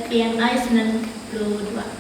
PMI 92.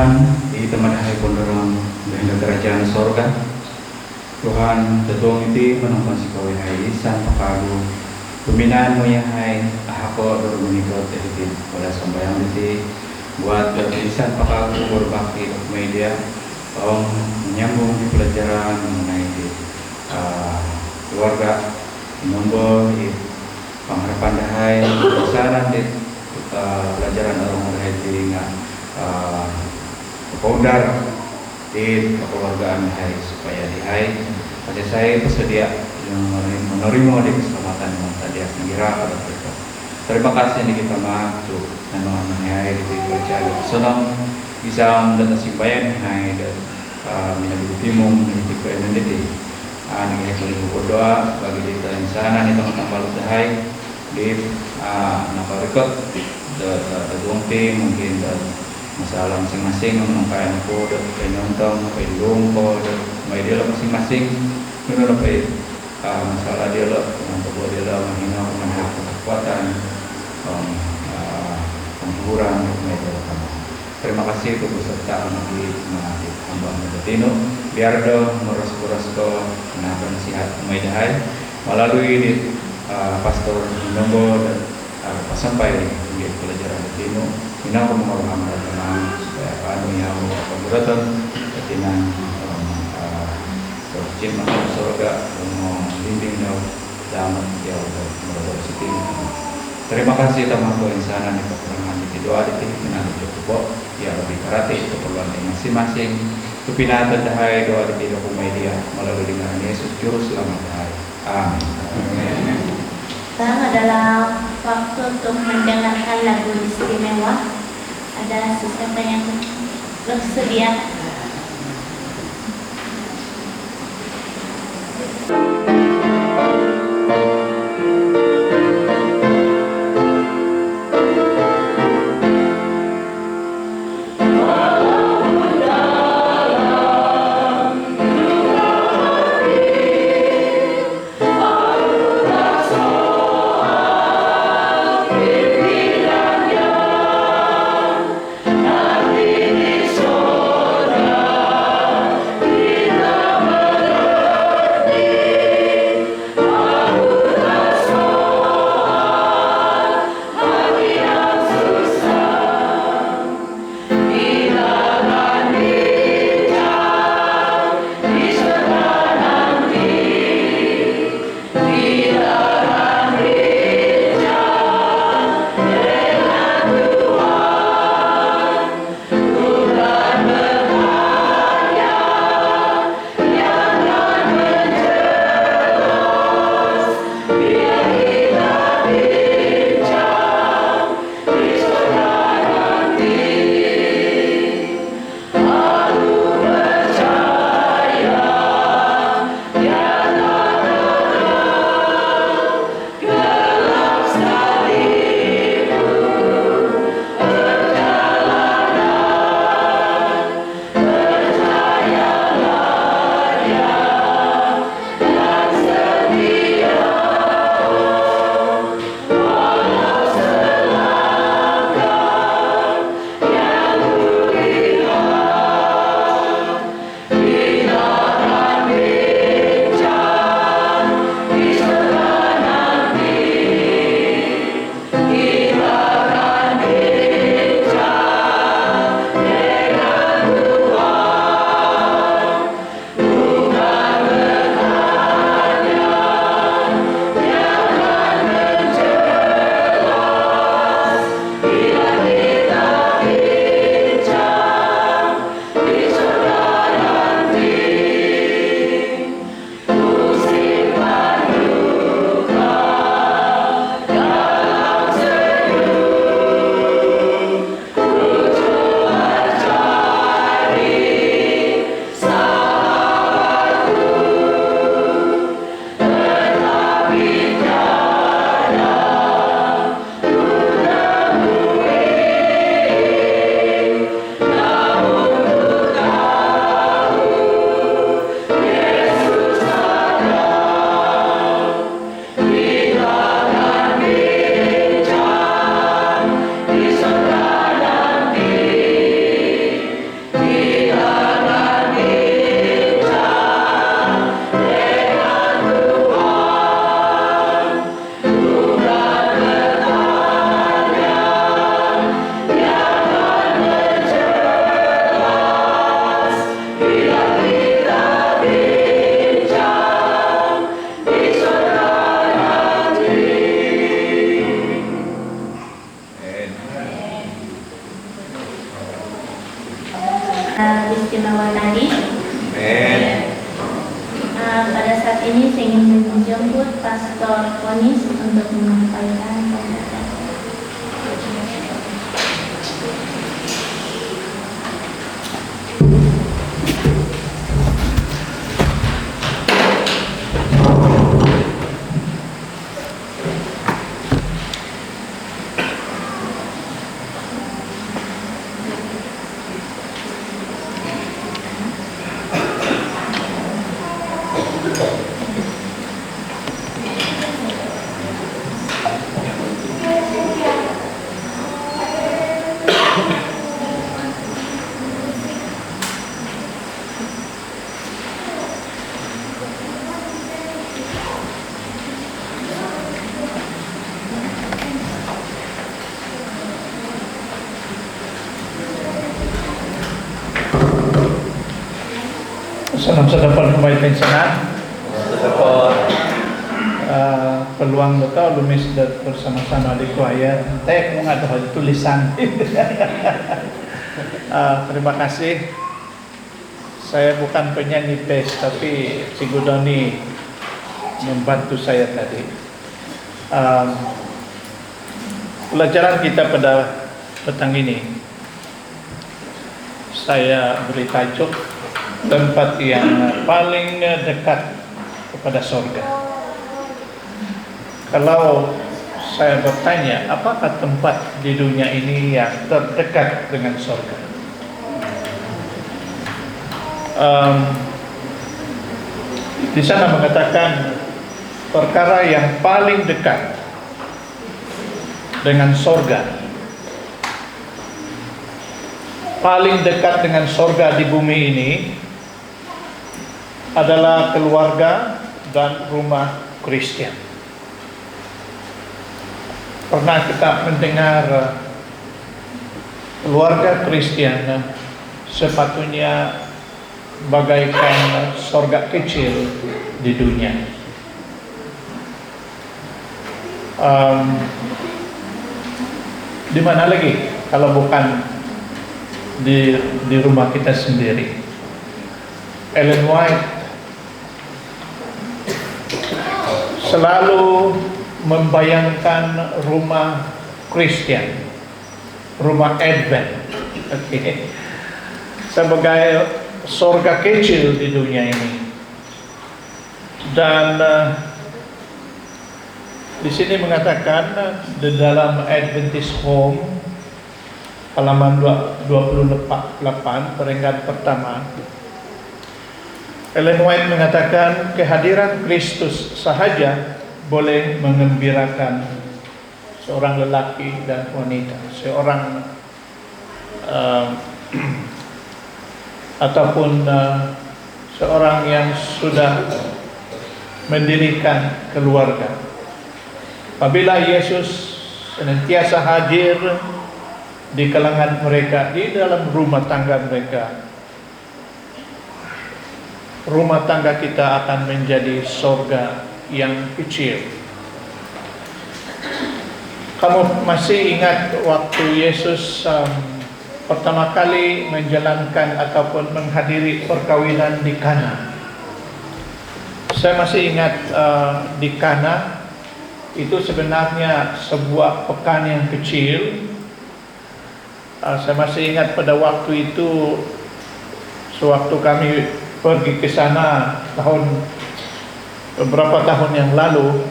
Tuhan, di temadahay pun dorong behendak kerajaan sorga. Tuhan, tetuang itu menonton si kawin hai isan pakagu. Pembinaan mo yang hai ahako dorong menikot tehidin pada sambayang itu buat isan pakagu berbakti media. Tolong menyambung di pelajaran mengenai keluarga, nombor, pengharapan dahai, pesanan di pelajaran orang dahai pondar di kekeluargaan dahai supaya dihai pada saya bersedia menerima di keselamatan yang tadi mengira pada mereka. Terima kasih yang kita maju dan mengenai di kerja senang bisa mendatasi bayan hai dan minat timung di kerja ini. Ini yang berdoa bagi kita di sana di tengah-tengah dahai di nakal rekod terduang tim mungkin masalah masing-masing menungkain ko dan penyontom pendung ko dan media masing-masing menurut masalah dia lo untuk dia lo menghina menghina kekuatan penghiburan media kamu. Terima kasih untuk beserta di hamba Medetino. Biar do meros-meros ko menapa nasihat media melalui di pastor Nombo dan pasampai di pelajaran Medetino. Ina ko mga pamahalaan supaya paano yang paguratan dengan cinta surga membimbing dalam dalam dia melalui situ. Terima kasih teman-teman yang sana di kekurangan di doa di titik menang cukup ya lebih karate keperluan masing-masing kepinatan dahai doa di titik media melalui dengan Yesus juru selamat dahai. Amin. Sekarang adalah waktu untuk mendengarkan lagu istimewa. Ada sesuatu yang bersedia? Soda istimewa tadi. Amin. Pada saat ini saya ingin menjemput Pastor Konis untuk menyampaikan pembicaraan. Salam sedapat kembali senang. Peluang betul lumis bersama-sama di choir. Tek mau ada tulisan. Terima kasih. Saya bukan penyanyi bass, tapi si Gudoni membantu saya tadi. Pelajaran kita pada petang ini, saya beri tajuk tempat yang paling dekat kepada surga. Kalau saya bertanya, apakah tempat di dunia ini yang terdekat dengan surga? Di sana mengatakan perkara yang paling dekat dengan surga, paling dekat dengan surga di bumi ini adalah keluarga dan rumah Kristen. Pernah kita mendengar keluarga Kristen sepatutnya bagaikan surga kecil di dunia. Di mana lagi kalau bukan di rumah kita sendiri. Ellen White selalu membayangkan rumah Kristen, rumah Advent, sebagai surga kecil di dunia ini. Dan di sini mengatakan di dalam Adventist Home halaman 28 peringkat pertama, Ellen White mengatakan kehadiran Kristus sahaja boleh mengembirakan seorang lelaki dan wanita, seorang ataupun seorang yang sudah mendirikan keluarga. Apabila Yesus senantiasa hadir di kalangan mereka, di dalam rumah tangga mereka, rumah tangga kita akan menjadi surga yang kecil. Kamu masih ingat waktu Yesus pertama kali menjalankan ataupun menghadiri perkawinan di Kana? Saya masih ingat di Kana itu sebenarnya sebuah pekan yang kecil. Saya masih ingat pada waktu itu, sewaktu kami pergi ke sana beberapa tahun yang lalu,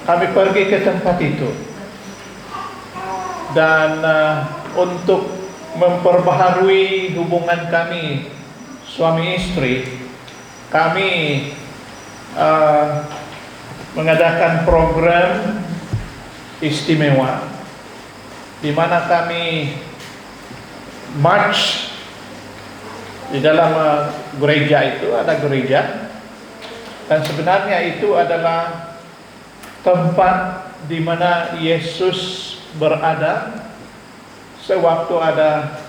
kami pergi ke tempat itu, dan untuk memperbaharui hubungan kami suami istri, kami mengadakan program istimewa di mana kami march di dalam gereja. Itu ada gereja, dan sebenarnya itu adalah tempat di mana Yesus berada sewaktu ada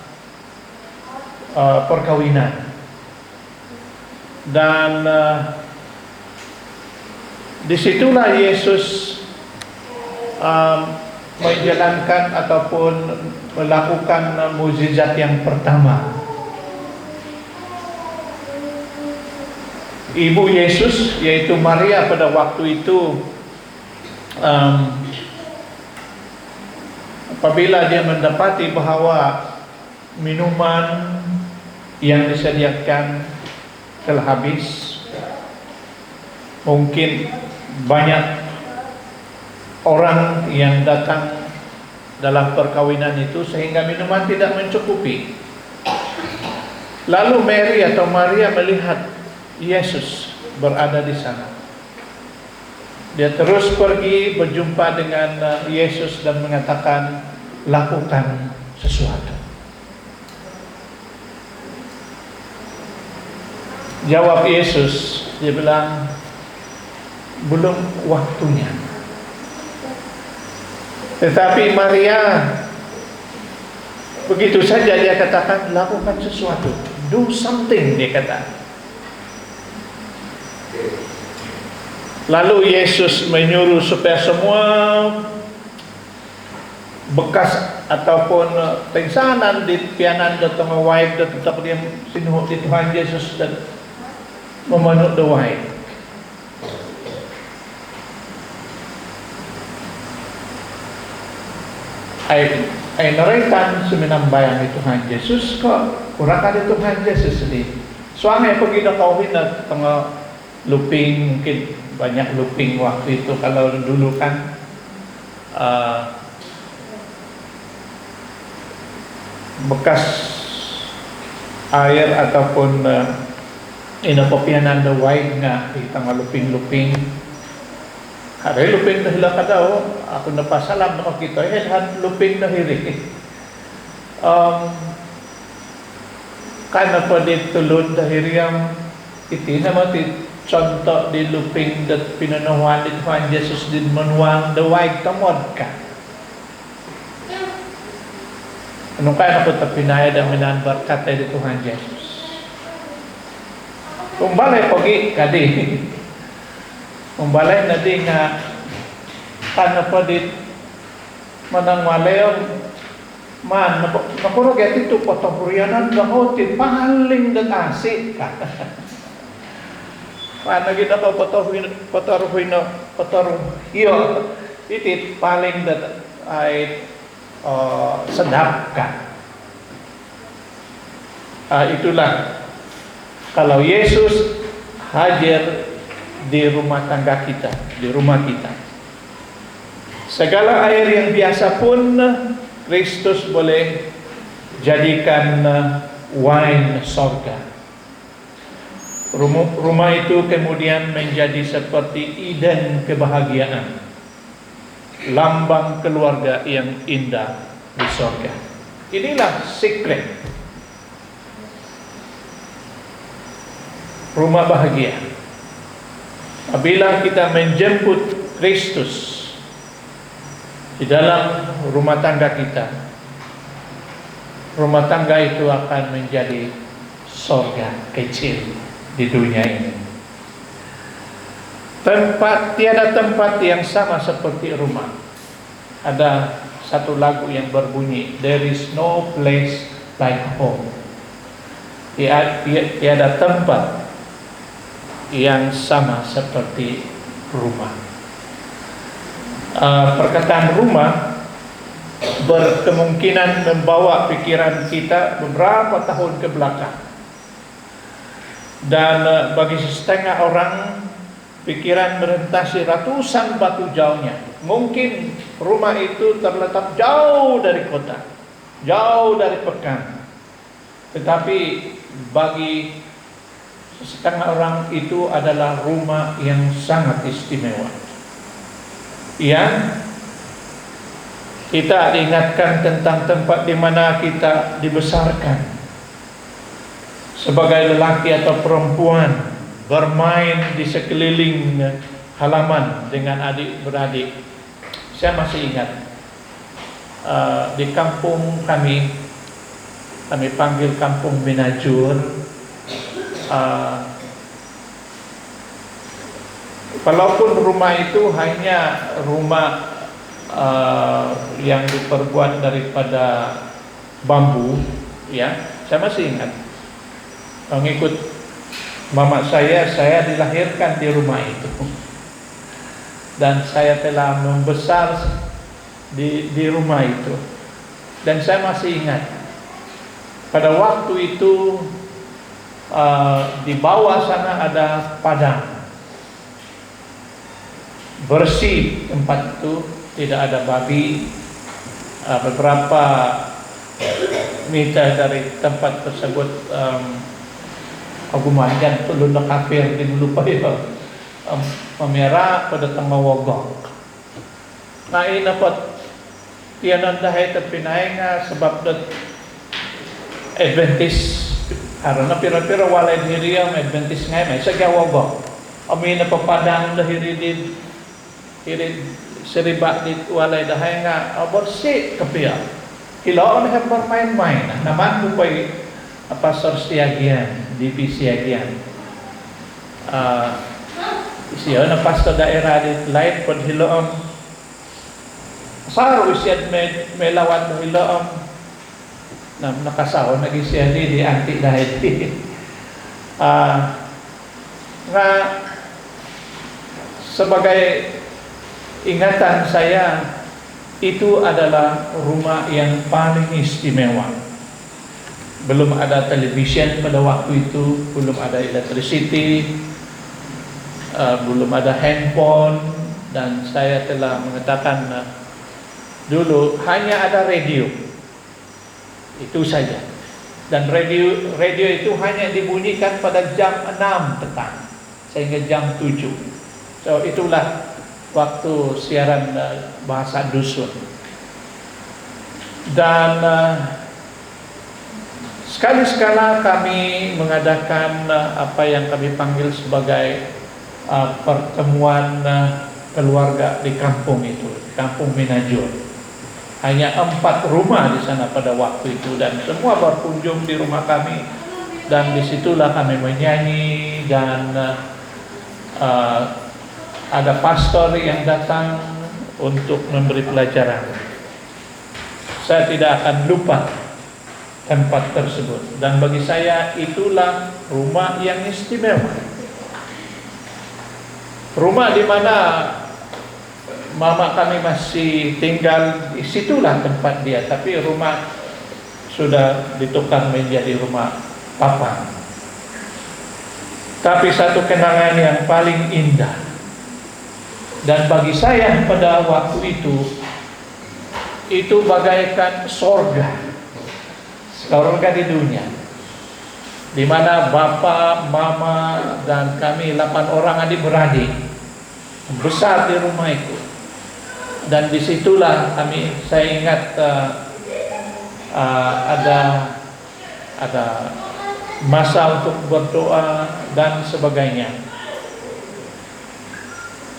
perkawinan. Dan disitulah Yesus menjalankan ataupun melakukan mukjizat yang pertama. Ibu Yesus, yaitu Maria, pada waktu itu apabila dia mendapati bahwa minuman yang disediakan telah habis, mungkin banyak orang yang datang dalam perkawinan itu sehingga minuman tidak mencukupi. Lalu Mary atau Maria melihat Yesus berada di sana. Dia terus pergi berjumpa dengan Yesus dan mengatakan, lakukan sesuatu. Jawab Yesus, dia bilang, belum waktunya. Tetapi Maria begitu saja dia katakan, lakukan sesuatu, do something, dia kata. Lalu Yesus menyuruh supaya semua bekas ataupun pengsanan di pianan datang waib dan tetap dia sinuh di Tuhan Yesus dan memanut doai. Ay naretan suminambayan ni Tuhan Yesus kok kurang ada Tuhan Yesus ini. Suami pergi dah kauhin na tengah luping, mungkin banyak luping waktu itu. Kalau dulu kan bekas air ataupun inapopianan da wide nga di tengah luping-luping. Hari luping dah hilang kadao, aku napasalam na kita han luping dah hiri. Kana pa di tulod dah hiriyam iti naman ti contoh di luping dat pinanawan di Tuhan Yesus din manuang da wide tamod ka. Anong kaya na po tapinaya da minanbar katay di Tuhan Yesus? Kung balay pagi kadi, kung balay na di nga kana pa di manang malayon man nakurog iti ito patapuryanan gahotin pahaling dan asik ka. Paano gina ko pataruhin iyo iti paling dan ay sedap ka. Itulah kalau Yesus hadir di rumah tangga kita, di rumah kita. Segala air yang biasa pun Kristus boleh jadikan wine sorga. Rumah itu kemudian menjadi seperti Eden kebahagiaan, lambang keluarga yang indah di sorga. Inilah secret rumah bahagia. Apabila kita menjemput Kristus di dalam rumah tangga kita, rumah tangga itu akan menjadi sorga kecil di dunia ini. Tiada tempat yang sama seperti rumah. Ada satu lagu yang berbunyi, there is no place like home. Tiada tempat yang sama seperti rumah. Perkataan rumah berkemungkinan membawa pikiran kita beberapa tahun ke belakang. Dan bagi setengah orang, pikiran merentasi ratusan batu jauhnya. Mungkin rumah itu terletak jauh dari kota, jauh dari pekan. Tetapi bagi setengah orang itu adalah rumah yang sangat istimewa. Yang kita diingatkan tentang tempat di mana kita dibesarkan sebagai lelaki atau perempuan, bermain di sekeliling halaman dengan adik-beradik. Saya masih ingat di kampung kami panggil kampung Binajur. Walaupun rumah itu hanya rumah yang diperbuat daripada bambu, ya. Saya masih ingat mengikut mama saya dilahirkan di rumah itu, dan saya telah membesar di rumah itu. Dan saya masih ingat pada waktu itu di bawah sana ada padang, bersih tempat itu, tidak ada babi. Beberapa meter dari tempat tersebut agumajan tulun na kafir din lupa yun pamera pada tengah wogok. Nah ini dapat tiyanan dahil at pinay nga sebab dat Adventist karena pira-pira walay diri ang Adventist ngay may sagya wogok. Amin na papadang dahil din seriba di walay dahil nga bersih kapiya. Hilaw na bermain-main naman po pa'y Pastor Siagian, DP Siagian. Siya na pastor daerah di lain pag hilaw saro siya may lawan na hilaw na nakasawa naging siya di anti dahil nga sebagai ingatan saya, itu adalah rumah yang paling istimewa. Belum ada television pada waktu itu, belum ada electricity, belum ada handphone, dan saya telah mengatakan dulu hanya ada radio, itu saja. Dan radio itu hanya dibunyikan pada jam 6 petang sehingga jam 7. So itulah waktu siaran bahasa dusun. Dan sekali-sekala kami mengadakan apa yang kami panggil sebagai pertemuan keluarga di kampung itu, kampung Minajur. Hanya 4 rumah di sana pada waktu itu, dan semua berkunjung di rumah kami, dan disitulah kami menyanyi, dan ada pastor yang datang untuk memberi pelajaran. Saya tidak akan lupa tempat tersebut, dan bagi saya itulah rumah yang istimewa. Rumah di mana mama kami masih tinggal, disitulah tempat dia, tapi rumah sudah ditukar menjadi rumah papa. Tapi satu kenangan yang paling indah, dan bagi saya pada waktu itu bagaikan sorga di dunia, di mana bapak, mama, dan kami 8 orang adik-beradik besar di rumah itu. Dan disitulah saya ingat ada masa untuk berdoa dan sebagainya.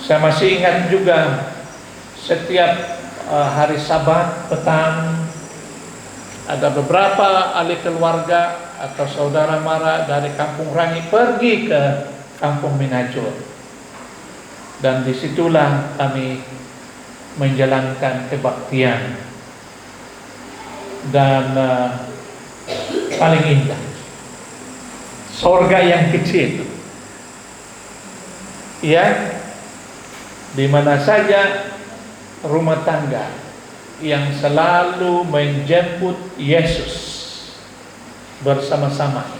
Saya masih ingat juga setiap hari Sabat petang ada beberapa ahli keluarga atau saudara mara dari Kampung Rangi pergi ke Kampung Minajur, dan disitulah kami menjalankan kebaktian. Dan paling indah, sorga yang kecil, ya, di mana saja rumah tangga yang selalu menjemput Yesus bersama-sama,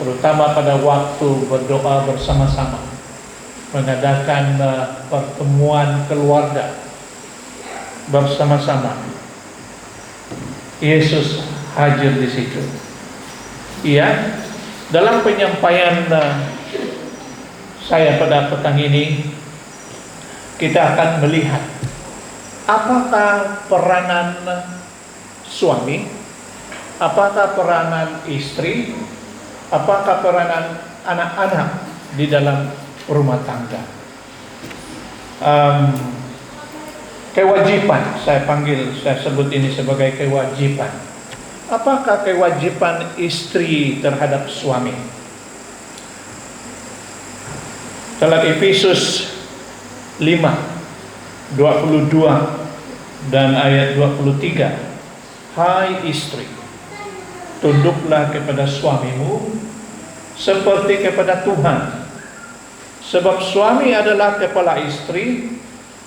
terutama pada waktu berdoa bersama-sama, mengadakan pertemuan keluarga bersama-sama. Yesus hadir di situ. Iya, dalam penyampaian saya pada petang ini, kita akan melihat apakah peranan suami, apakah peranan istri, apakah peranan anak-anak di dalam rumah tangga. Kewajiban, saya sebut ini sebagai kewajiban. Apakah kewajiban istri terhadap suami? Dalam Efesus 5 22 dan ayat 23. Hai istri, tunduklah kepada suamimu seperti kepada Tuhan. Sebab suami adalah kepala istri,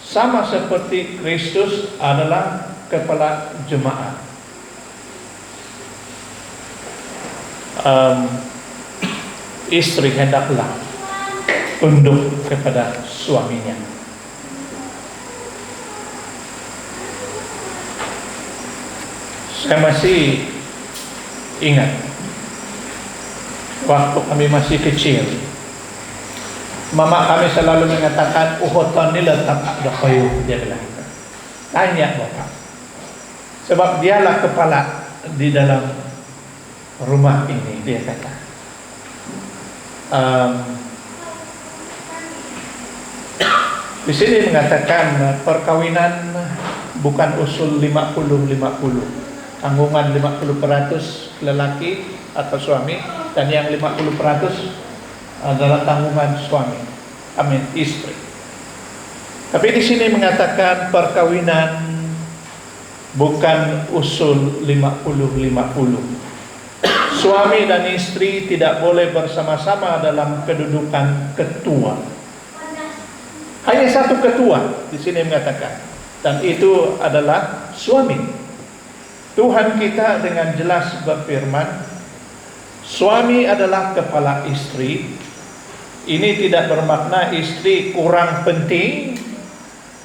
sama seperti Kristus adalah kepala jemaat. Istri hendaklah tunduk kepada suaminya. Saya masih ingat waktu kami masih kecil, mama kami selalu mengatakan, "Uhoton ni letak ada kayu," dia bilang. Tanya bapak, sebab dialah kepala di dalam rumah ini, dia kata. Di sini mengatakan perkawinan bukan usul 50-50, tanggungan 50% lelaki atau suami, dan yang 50% adalah tanggungan suami, istri. Tapi di sini mengatakan perkawinan bukan usul 50-50. Suami dan istri tidak boleh bersama-sama dalam kedudukan ketua. Hanya satu ketua di sini mengatakan, dan itu adalah suami. Tuhan kita dengan jelas berfirman, suami adalah kepala istri. Ini tidak bermakna istri kurang penting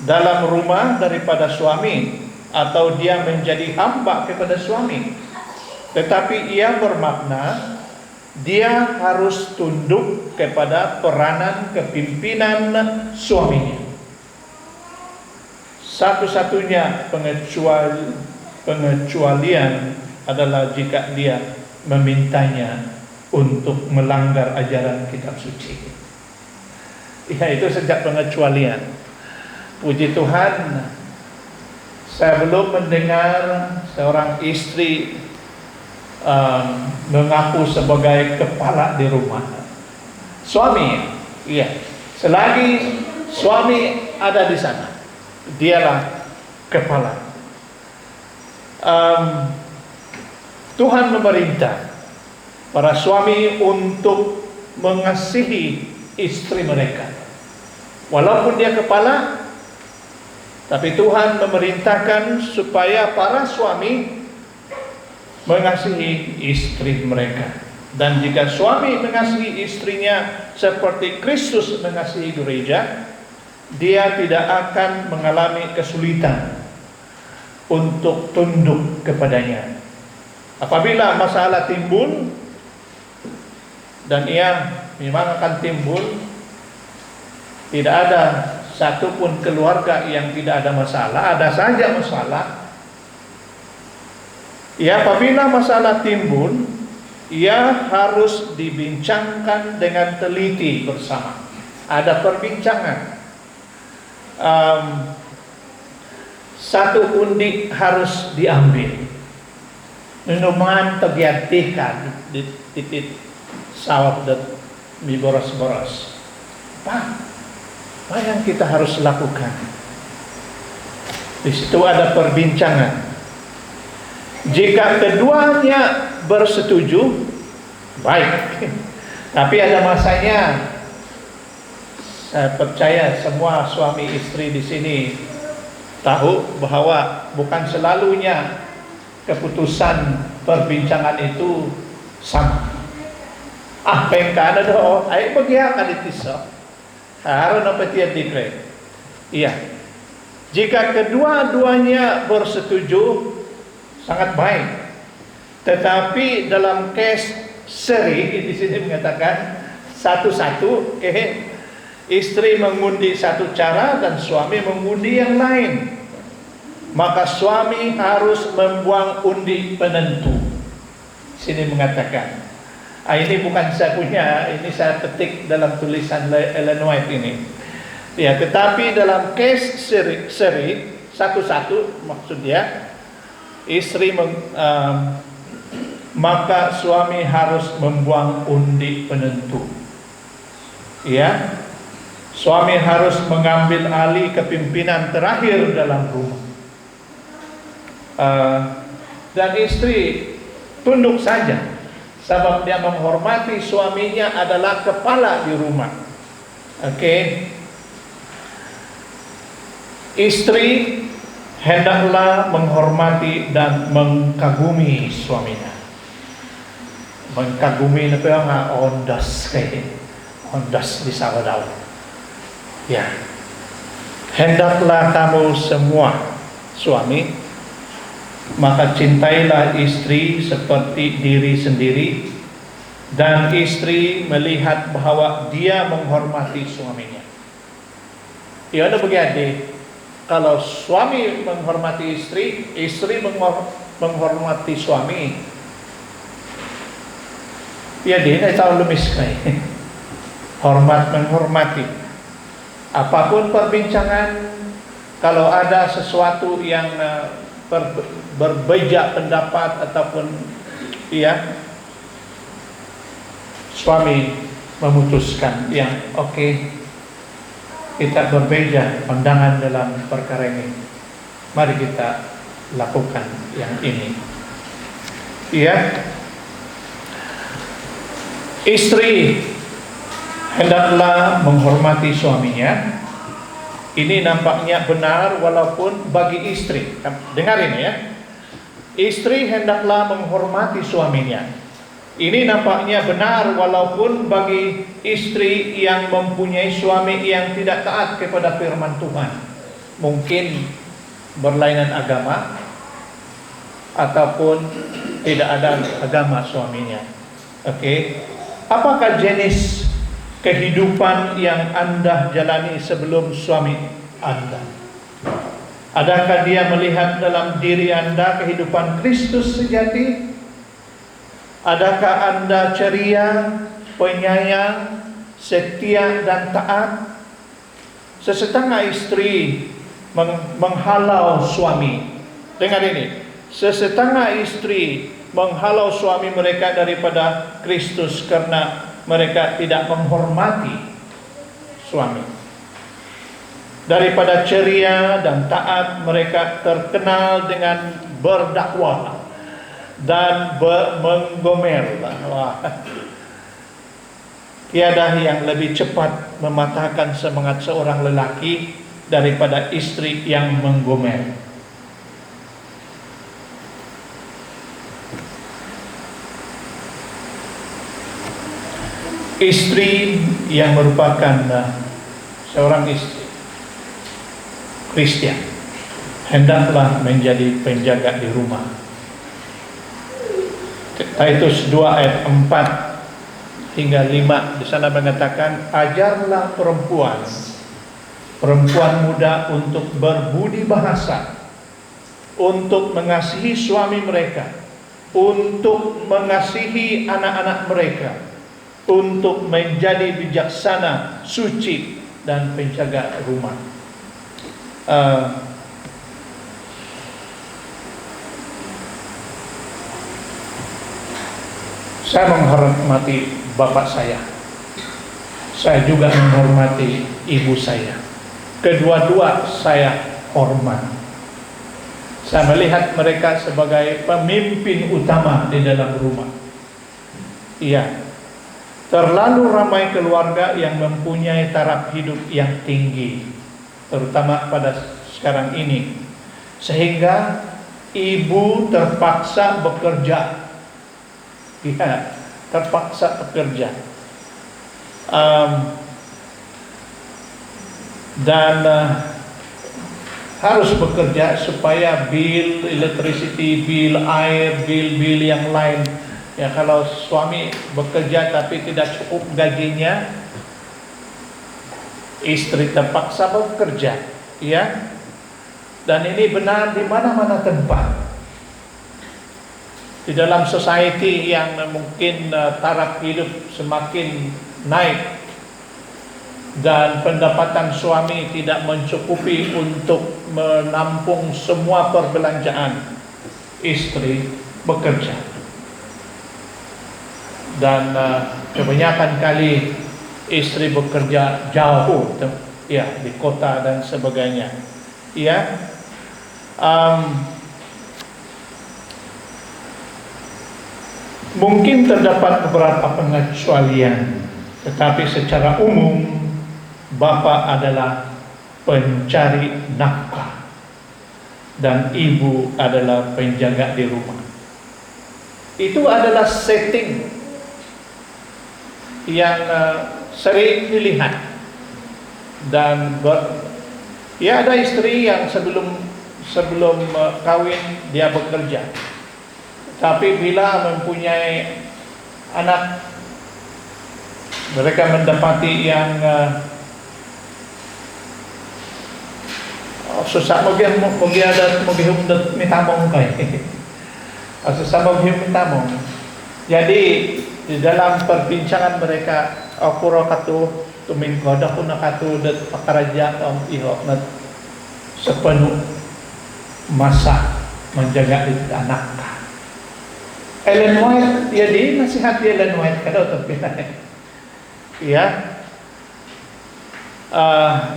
dalam rumah daripada suami, atau dia menjadi hamba kepada suami. Tetapi ia bermakna dia harus tunduk kepada peranan kepimpinan suaminya. Satu-satunya pengecualian adalah jika dia memintanya untuk melanggar ajaran kitab suci. Ya, itu sejak pengecualian. Puji Tuhan, saya belum mendengar seorang istri mengaku sebagai kepala di rumah. Suami, iya, selagi suami ada di sana, dialah kepala. Tuhan memerintah para suami untuk mengasihi istri mereka, walaupun dia kepala. Tapi Tuhan memerintahkan supaya para suami mengasihi istri mereka. Dan jika suami mengasihi istrinya seperti Kristus mengasihi gereja, dia tidak akan mengalami kesulitan untuk tunduk kepadanya. Apabila masalah timbul, dan ia memang akan timbul, tidak ada satupun keluarga yang tidak ada masalah, ada saja masalah. Ya, apabila masalah timbul, ia harus dibincangkan dengan teliti bersama. Ada perbincangan. Satu undi harus diambil. Minuman tergantikan di titik sawah dan mi boros-boros. Apa yang kita harus lakukan? Di situ ada perbincangan. Jika keduanya bersetuju, baik. Tapi ada masanya. Saya percaya semua suami istri di sini tahu bahwa bukan selalunya keputusan perbincangan itu sama. Pengkana do, ay bagyakan itiso. Harus dapat dia declare. Iya. Jika kedua-duanya bersetuju, sangat baik. Tetapi dalam case seri di sini mengatakan satu-satu, istri mengundi satu cara dan suami mengundi yang lain. Maka suami harus membuang undi penentu. Sini mengatakan, ini bukan saya punya, ini saya petik dalam tulisan Ellen White ini. Ya, tetapi dalam case seri satu-satu, maksud dia istri maka suami harus membuang undi penentu. Ya. Suami harus mengambil alih kepimpinan terakhir dalam rumah. Dan istri tunduk saja, sebab dia menghormati suaminya adalah kepala di rumah. Oke. Istri hendaklah menghormati dan mengagumi suaminya. Mengagumi itu yang ondas kayak ondas di sawah. Ya, hendaklah kamu semua suami, maka cintailah istri seperti diri sendiri, dan istri melihat bahwa dia menghormati suaminya. Ya, ada begini. Kalau suami menghormati istri, istri menghormati suami, ya dia tahu lemis kayak hormat menghormati. Apapun perbincangan, kalau ada sesuatu yang berbeda pendapat ataupun ya, suami memutuskan yang oke, kita berbeda pandangan dalam perkara ini, mari kita lakukan yang ini. Ya, istri hendaklah menghormati suaminya. Ini nampaknya benar walaupun bagi istri. Dengar ini ya. Istri hendaklah menghormati suaminya. Ini nampaknya benar walaupun bagi istri yang mempunyai suami yang tidak taat kepada firman Tuhan. Mungkin berlainan agama ataupun tidak ada agama suaminya. Oke. Apakah jenis kehidupan yang Anda jalani sebelum suami Anda? Adakah dia melihat dalam diri Anda kehidupan Kristus sejati? Adakah Anda ceria, penyayang, setia dan taat? Sesetengah istri menghalau suami. Dengar ini. Sesetengah istri menghalau suami mereka daripada Kristus karena mereka tidak menghormati suami. Daripada ceria dan taat, mereka terkenal dengan berdakwah dan menggomel. Wah. Tiada yang lebih cepat mematahkan semangat seorang lelaki daripada istri yang menggomel. Istri yang merupakan seorang istri Kristen hendaklah menjadi penjaga di rumah. Titus 2 ayat 4 hingga 5 di sana mengatakan, ajarlah perempuan muda untuk berbudi bahasa, untuk mengasihi suami mereka, untuk mengasihi anak-anak mereka, untuk menjadi bijaksana, suci dan penjaga rumah. Saya menghormati bapak saya. Saya juga menghormati ibu saya. Kedua-dua saya hormat. Saya melihat mereka sebagai pemimpin utama di dalam rumah. Iya. Terlalu ramai keluarga yang mempunyai taraf hidup yang tinggi, terutama pada sekarang ini, sehingga ibu terpaksa bekerja. Ya, terpaksa bekerja. Dan harus bekerja supaya bil electricity, bil air, bil yang lain. Ya, kalau suami bekerja tapi tidak cukup gajinya, istri terpaksa bekerja, ya. Dan ini benar di mana-mana tempat. Di dalam society yang mungkin taraf hidup semakin naik dan pendapatan suami tidak mencukupi untuk menampung semua perbelanjaan, istri bekerja. Dan kebanyakan kali istri bekerja jauh, ya, di kota dan sebagainya, ya. Mungkin terdapat beberapa pengecualian, tetapi secara umum bapa adalah pencari nafkah dan ibu adalah penjaga di rumah. Itu adalah setting yang sering dilihat. Dan ya, ada istri yang sebelum kawin dia bekerja, tapi bila mempunyai anak, mereka mendapati yang susah maghihom mitamong kay. Susah maghihom mitamong. Jadi di dalam perbincangan mereka, ako ra kato tumingkod, ako nakatudat pakaraja iho na sa penuh masa menjaga anak. Ellen White, ya di nasihat Ellen White kada tapi ya,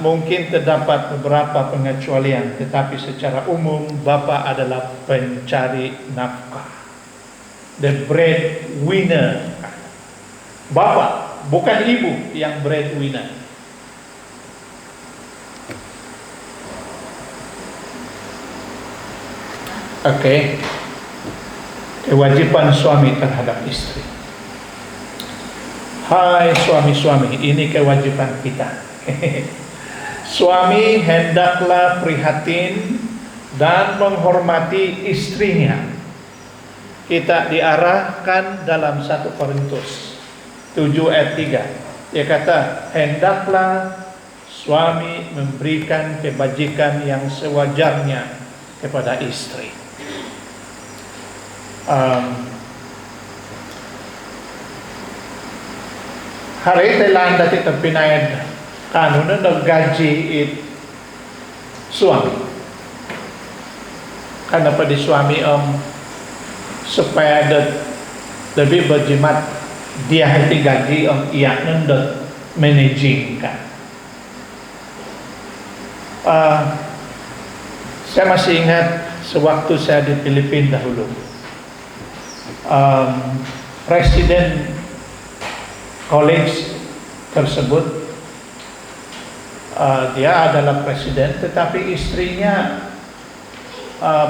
mungkin terdapat beberapa pengecualian, tetapi secara umum bapa adalah pencari nafkah, the breadwinner. Bapa, bukan ibu yang breadwinner. Oke. Kewajiban suami terhadap istri. Hai suami-suami, ini kewajiban kita. Suami hendaklah prihatin dan menghormati istrinya. Kita diarahkan dalam 1 Korintus 7 ayat 3. Dia kata, hendaklah suami memberikan kebajikan yang sewajarnya kepada istri. Hari Thailand dati terpinayad kanun na naggaji it suami. Karena pada suami supaya lebih berjimat dia hati gaji iyak nundot managing kan. Saya masih ingat sewaktu saya di Filipina dahulu. Presiden college tersebut, dia adalah presiden, tetapi istrinya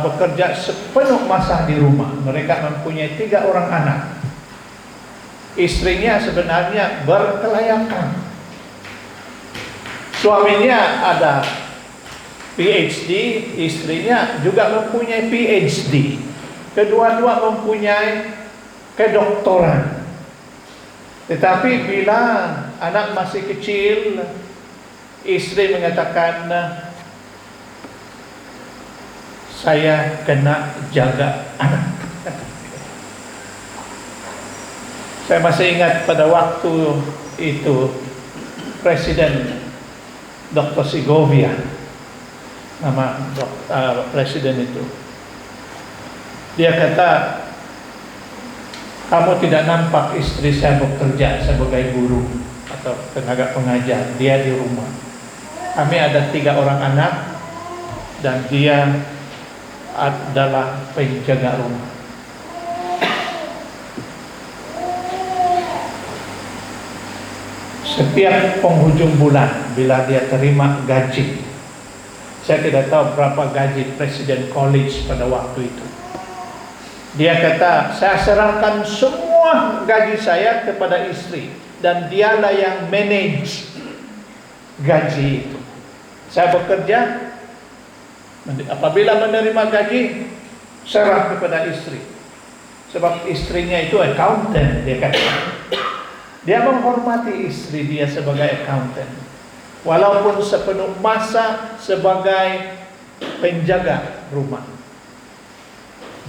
bekerja sepenuh masa di rumah. Mereka mempunyai 3 orang anak. Istrinya sebenarnya berkelayakan. Suaminya ada PhD, istrinya juga mempunyai PhD. Kedua-dua mempunyai kedoktoran. Tetapi bila anak masih kecil, istri mengatakan, saya kena jaga anak. Saya masih ingat pada waktu itu Presiden Dr. Segovia, nama presiden itu. Dia kata, kamu tidak nampak istri saya bekerja sebagai guru atau tenaga pengajar, dia di rumah. Kami ada 3 orang anak dan dia adalah penjaga rumah. Setiap penghujung bulan bila dia terima gaji, saya tidak tahu berapa gaji Presiden College pada waktu itu, dia kata, saya serahkan semua gaji saya kepada istri dan dialah yang manage gaji itu. Saya bekerja, apabila menerima gaji, serah kepada istri. Sebab istrinya itu accountant, dia kata. Dia menghormati istri dia sebagai accountant, walaupun sepenuh masa sebagai penjaga rumah.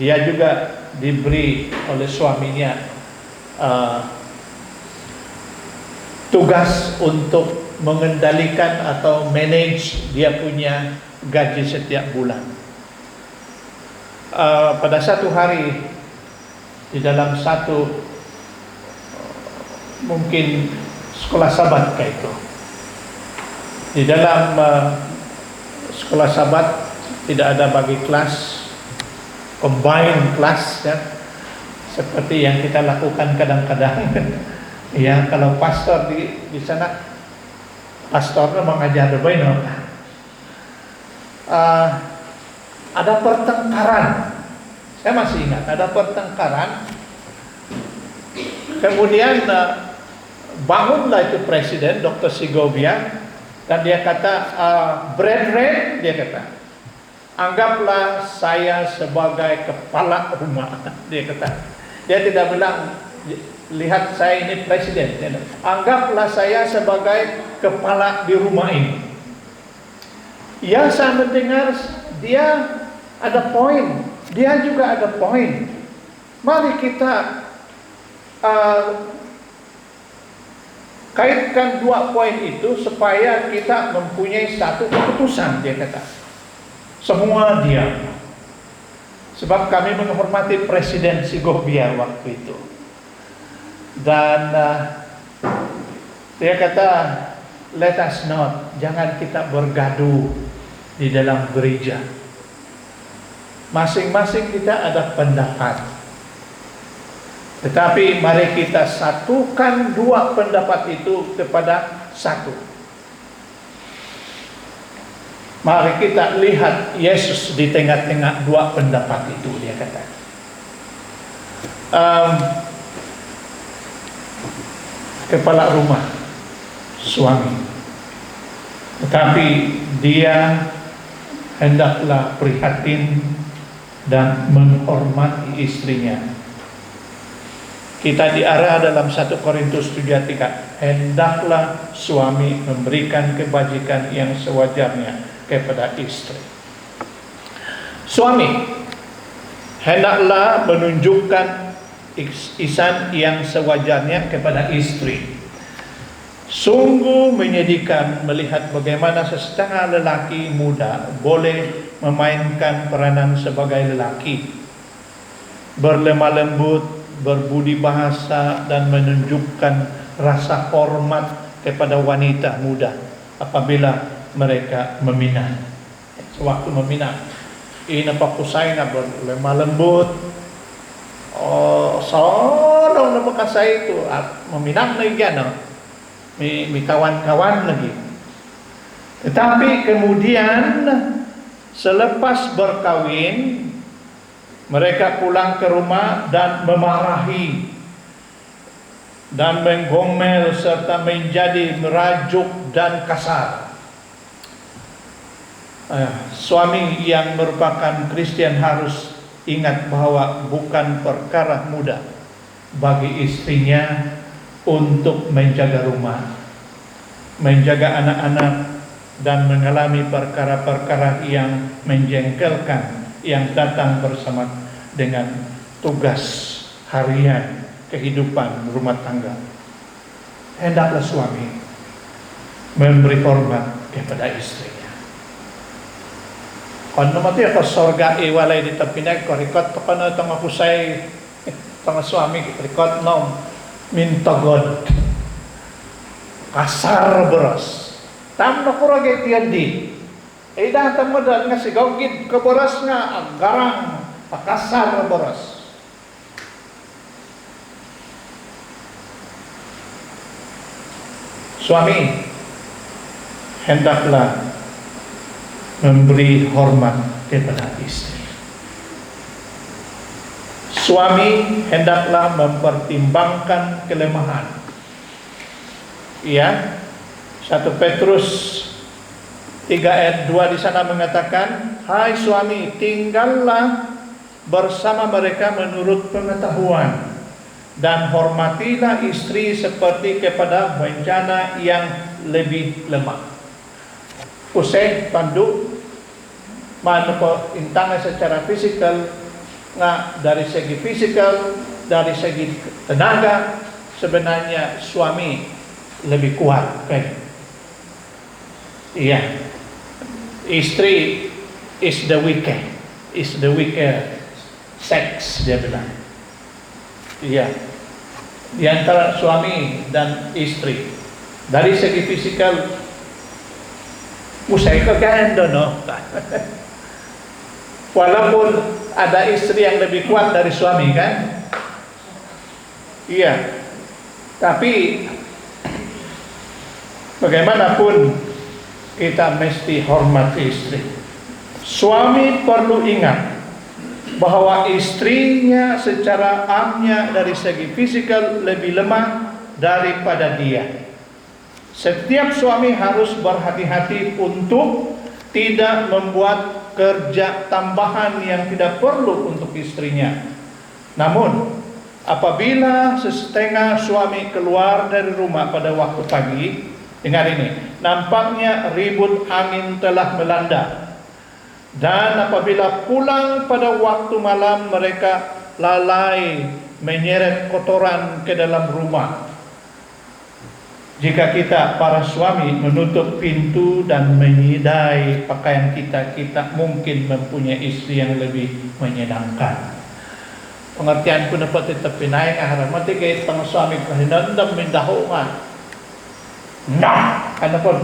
Dia juga diberi oleh suaminya tugas untuk mengendalikan atau manage dia punya gaji setiap bulan. Pada satu hari, di dalam satu mungkin sekolah Sabat kayak itu. Di dalam sekolah Sabat tidak ada bagi kelas, combine kelas ya, seperti yang kita lakukan kadang-kadang. Ya, kalau pastor di sana, pastornya mengajar berbeda. Ada pertengkaran. Saya masih ingat ada pertengkaran. Kemudian bangunlah itu presiden Dr. Segovia dan dia kata, brethren, dia kata, anggaplah saya sebagai kepala rumah. Dia kata, dia tidak bilang lihat saya ini presiden. Anggaplah saya sebagai kepala di rumah ini. Ya, saya mendengar dia ada poin, dia juga ada poin. Mari kita kaitkan dua poin itu supaya kita mempunyai satu keputusan, dia kata. Semua diam. Sebab kami menghormati Presiden Segovia waktu itu. Dan dia kata, let us not, jangan kita bergaduh di dalam gereja. Masing-masing kita ada pendapat. Tetapi mari kita satukan dua pendapat itu kepada satu. Mari kita lihat Yesus di tengah-tengah dua pendapat itu, dia kata. Kepala rumah, suami. Tetapi dia hendaklah prihatin dan menghormati istrinya. Kita diarah dalam 1 Korintus 7:3, hendaklah suami memberikan kebajikan yang sewajarnya kepada istri. Suami hendaklah menunjukkan ihsan yang sewajarnya kepada istri. Sungguh menyedihkan melihat bagaimana sesetengah lelaki muda boleh memainkan peranan sebagai lelaki, berlemah lembut, berbudi bahasa, dan menunjukkan rasa hormat kepada wanita muda apabila mereka meminang. Sewaktu meminang, ina pakusay na berlemah lembut, sorong na makasay itu at meminang na yan, may kawan-kawan lagi. Tetapi kemudian selepas berkawin, mereka pulang ke rumah dan memarahi dan menggomel serta menjadi merajuk dan kasar. Suami yang merupakan Kristen harus ingat bahwa bukan perkara mudah bagi istrinya untuk menjaga rumah, menjaga anak-anak, dan mengalami perkara-perkara yang menjengkelkan yang datang bersama dengan tugas harian kehidupan rumah tangga. Hendaklah suami memberi hormat kepada istrinya. Kano mati ako sorga iwalay di tapinag ko rikot to kano itong akusay itong suami rikot nom mintagod kasar beros tam na kuragay tiyan di. Eh dahil mo dahil nga sigaw gid kaboras nga garang pakasar boras. Suami hendaklah memberi hormat kepada istri. Suami hendaklah mempertimbangkan kelemahan. Ya, 1 Petrus 3 ayat 2 di sana mengatakan, hai suami, tinggallah bersama mereka menurut pengetahuan dan hormatilah istri seperti kepada bencana yang lebih lemah. Usai pandu mano po intanga secara fisikal nga dari segi fisikal, dari segi tenaga sebenarnya suami lebih kuat kan. Iya. Istri is the weaker sex, dia bilang. Iya. Di antara suami dan istri, Dari segi fisikal, saya keganda, no? Walaupun ada istri yang lebih kuat dari suami, kan? Iya. Tapi bagaimanapun kita mesti hormati istri. Suami perlu ingat bahwa istrinya secara amnya dari segi fisikal lebih lemah daripada dia. Setiap suami harus berhati-hati untuk tidak membuat kerja tambahan yang tidak perlu untuk istrinya. Namun, apabila setengah suami keluar dari rumah pada waktu pagi, dengar ini, nampaknya ribut angin telah melanda. Dan apabila pulang pada waktu malam, mereka lalai menyeret kotoran ke dalam rumah. Jika kita para suami menutup pintu dan menyidai pakaian kita, kita mungkin mempunyai istri yang lebih menyenangkan. Pengertian ko na pati tapinay nga harap mati kay tang suami ko hinandam mindaho nga. Ano po?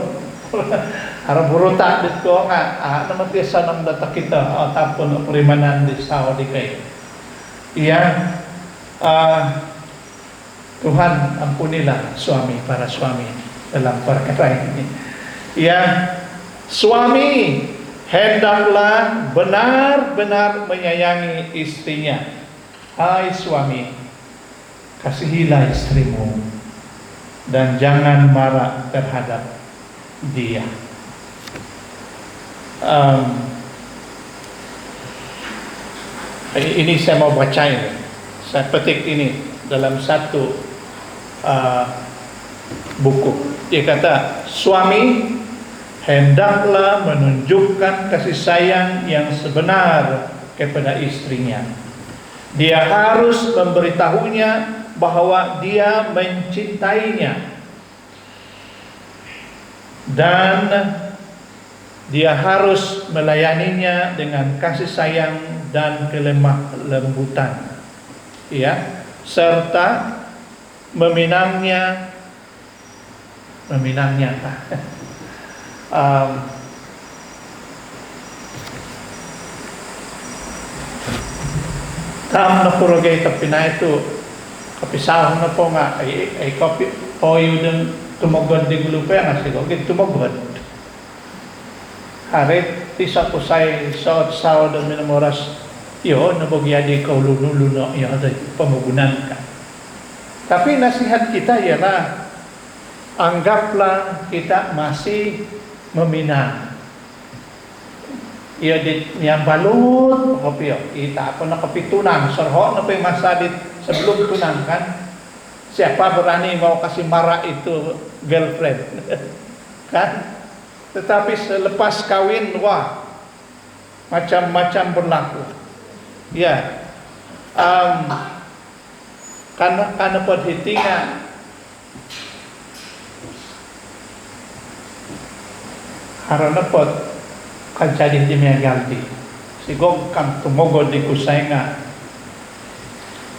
Harap buruta dito nga. Naman tiya sanang data kita tapon o primanan di sao di kay. Iya. Tuhan ampunilah suami, para suami dalam perkara ini. Ya, suami hendaklah benar-benar menyayangi istrinya. Hai suami, kasihilah istrimu dan jangan marah terhadap dia. Ini saya mau baca ini. Saya petik ini dalam satu buku. Dia kata, suami hendaklah menunjukkan kasih sayang yang sebenar kepada istrinya. Dia harus memberitahunya bahwa dia mencintainya, dan dia harus melayaninya dengan kasih sayang dan kelemah lembutan, ya, serta meminangnya tam na purogay tapina ito kapisahon na po nga ay kopi poyo ng tumagod di gulupe nga sigogit tumagod harit tisa po say saot ng minamoras yun nabagya di kaululuno yun pamagunan ka. Tapi nasihat kita ialah anggaplah kita masih meminang. Ia di yang balut kopi kita apa nak kopi tunang serhok na masadit sebelum tunang kan. Siapa berani mau kasih marah itu girlfriend kan? Tetapi selepas kawin wah macam-macam berlaku. Ya. Karena perhitungan harana pot kan jadi timnya ganti sigog kam tumogod di kusay nga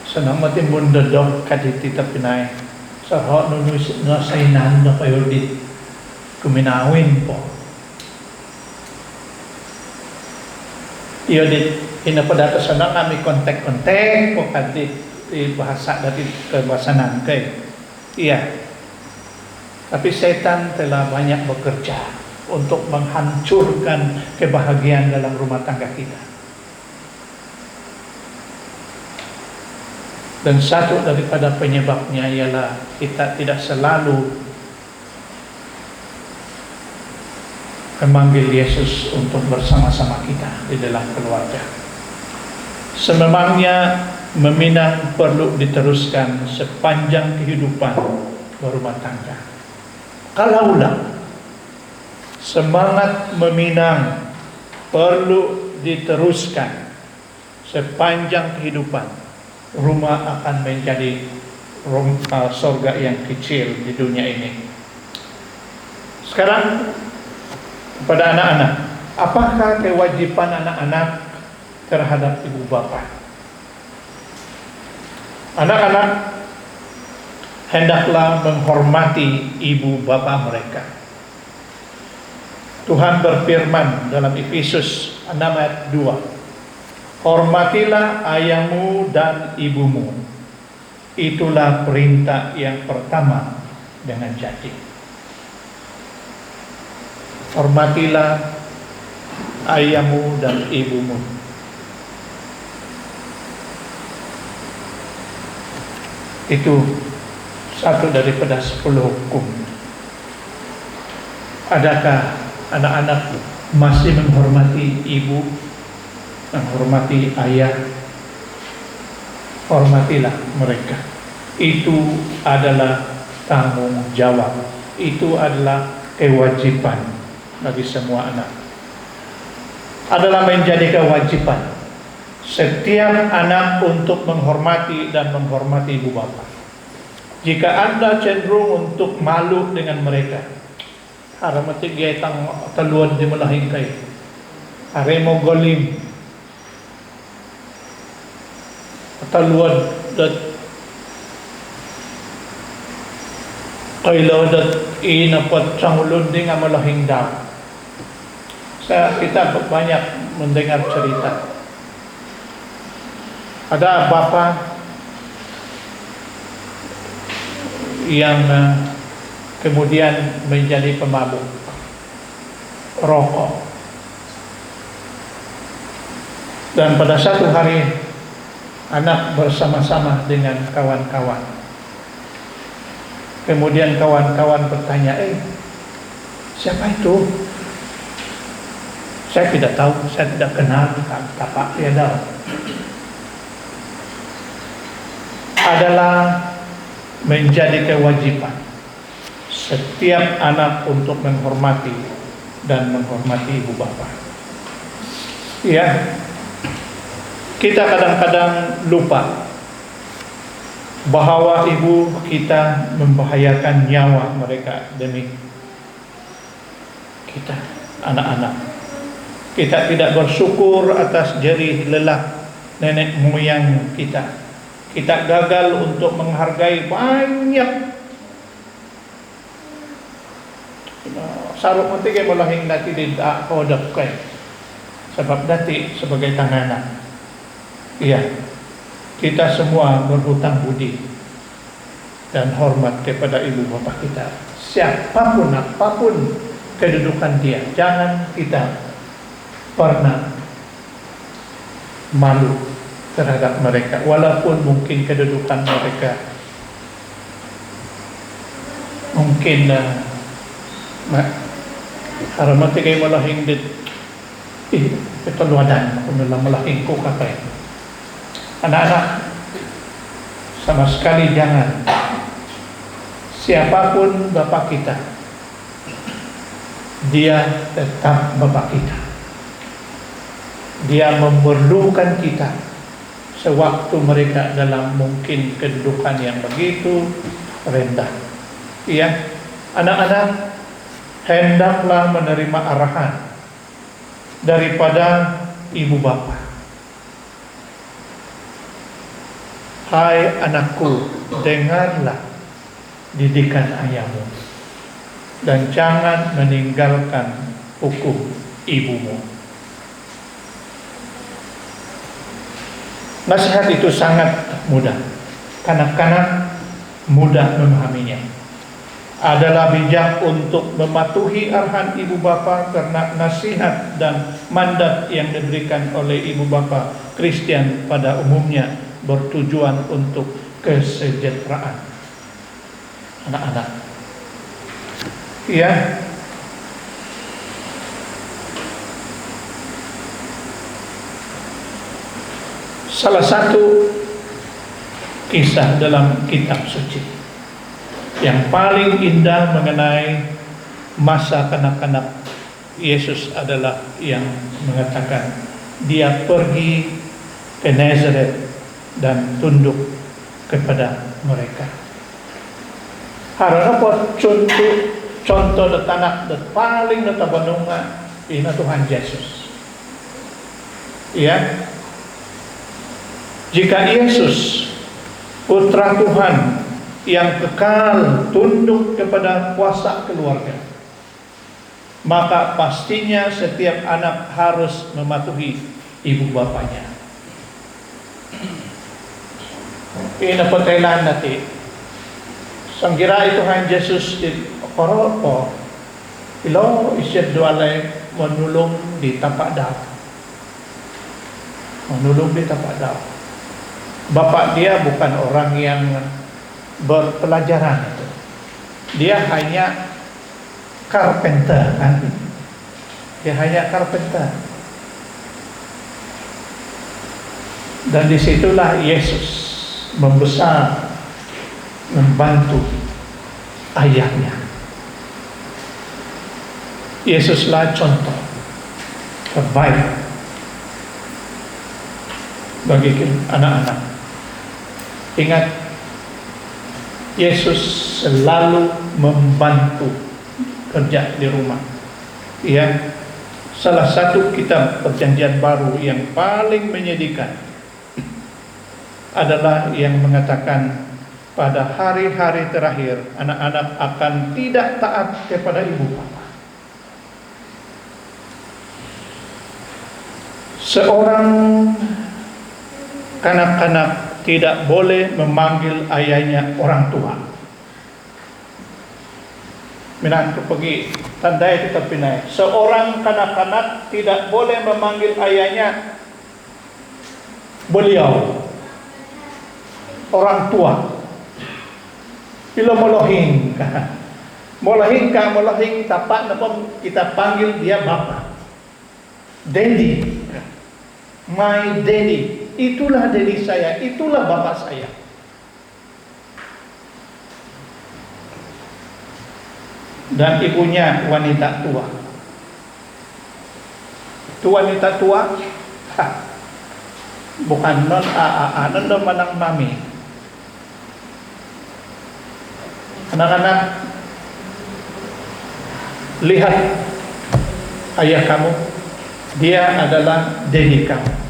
sanang mati mundo do kaditi tapinay sa ho no saynan no kayo di kuminawin po iyo di inapadata sanang kami kontek-kontek po kadit bahasa dari kebasanan kay iya, tapi setan telah banyak bekerja untuk menghancurkan kebahagiaan dalam rumah tangga kita. Dan satu daripada penyebabnya ialah kita tidak selalu memanggil Yesus untuk bersama-sama kita di dalam keluarga. Sememangnya meminang perlu diteruskan sepanjang kehidupan berumah tangga. Kalaulah semangat meminang perlu diteruskan sepanjang kehidupan, rumah akan menjadi surga yang kecil di dunia ini. Sekarang kepada anak-anak, apakah kewajiban anak-anak terhadap ibu bapa? Anak-anak hendaklah menghormati ibu bapa mereka. Tuhan berfirman dalam Efesus 6 ayat 2, hormatilah ayahmu dan ibumu. Itulah perintah yang pertama dengan janji. Hormatilah ayahmu dan ibumu. Itu satu daripada 10 hukum. Adakah anak-anak masih menghormati ibu, menghormati ayah? Hormatilah mereka. Itu adalah tanggung jawab. Itu adalah kewajiban bagi semua anak. Adalah menjadi kewajiban setiap anak untuk menghormati dan menghormati ibu bapa. Jika Anda cenderung untuk malu dengan mereka, haramati gaitang taluan di malahing kayo, haremo golim taluan dat kailaw dat inapat sangulod di nga malahing daw. Kita banyak mendengar cerita. Ada bapa yang kemudian menjadi pemabuk rokok, dan pada satu hari anak bersama-sama dengan kawan-kawan. Kemudian kawan-kawan bertanya, siapa itu? Saya tidak tahu, saya tidak kenal, tapak tiada. Adalah menjadi kewajiban setiap anak untuk menghormati dan menghormati ibu bapa. Ya, kita kadang-kadang lupa bahwa ibu kita membahayakan nyawa mereka demi kita, anak-anak. Kita tidak bersyukur atas jerih lelah nenek moyang kita. Kita gagal untuk menghargai banyak. Saruk mati kay malahing dati din kodap kay. Sebab dati sebagai tanganan. Iya, kita semua berhutang budi dan hormat kepada ibu bapa kita. Siapapun, apapun kedudukan dia, jangan kita pernah malu terhadap mereka, walaupun mungkin kedudukan mereka mungkin haramati kay malahing dit petuluadan kung malahing ko kapay. Anak-anak, sama sekali jangan, siapapun bapak kita, dia tetap bapak kita. Dia memerlukan kita sewaktu mereka dalam mungkin kedudukan yang begitu rendah. Iya, anak-anak hendaklah menerima arahan daripada ibu bapa. Hai anakku, dengarlah didikan ayahmu dan jangan meninggalkan hukum ibumu. Nasihat itu sangat mudah. Kanak-kanak mudah memahaminya. Adalah bijak untuk mematuhi arahan ibu bapa karena nasihat dan mandat yang diberikan oleh ibu bapa Kristen pada umumnya bertujuan untuk kesejahteraan anak-anak. Ya. Salah satu kisah dalam kitab suci yang paling indah mengenai masa kanak-kanak Yesus adalah yang mengatakan dia pergi ke Nazaret dan tunduk kepada mereka. Harana po contoh detanak dat paling natabanong nga ina Tuhan Yesus. Ya, jika Yesus putra Tuhan yang kekal, tunduk kepada kuasa keluarga, maka pastinya setiap anak harus mematuhi ibu bapanya. Ina patailan natin. Sanggira ito kay Jesus di koro po. Ilo isyad dualay manulong di tapak daw. Manulong di tapak daw. Bapak dia bukan orang yang berpelajaran itu. Dia hanya carpenter kan. Dia hanya carpenter. Dan disitulah Yesus membesar, membantu ayahnya. Yesuslah contoh terbaik bagi anak-anak. Ingat, Yesus selalu membantu kerja di rumah. Ya, salah satu kitab Perjanjian Baru yang paling menyedihkan adalah yang mengatakan pada hari-hari terakhir anak-anak akan tidak taat kepada ibu bapa. Seorang kanak-kanak tidak boleh memanggil ayahnya orang tua. Minat ko pergi tandai kita pinay. Seorang kanak-kanak tidak boleh memanggil ayahnya beliau, orang tua. Bila molohing ka, molohing tapak na pun kita panggil dia bapa. Daddy, my daddy. Itulah daddy saya, itulah bapak saya. Dan ibunya wanita tua. Itu wanita tua, bukan non non manang mami. Anak-anak, lihat ayah kamu, dia adalah daddy kamu.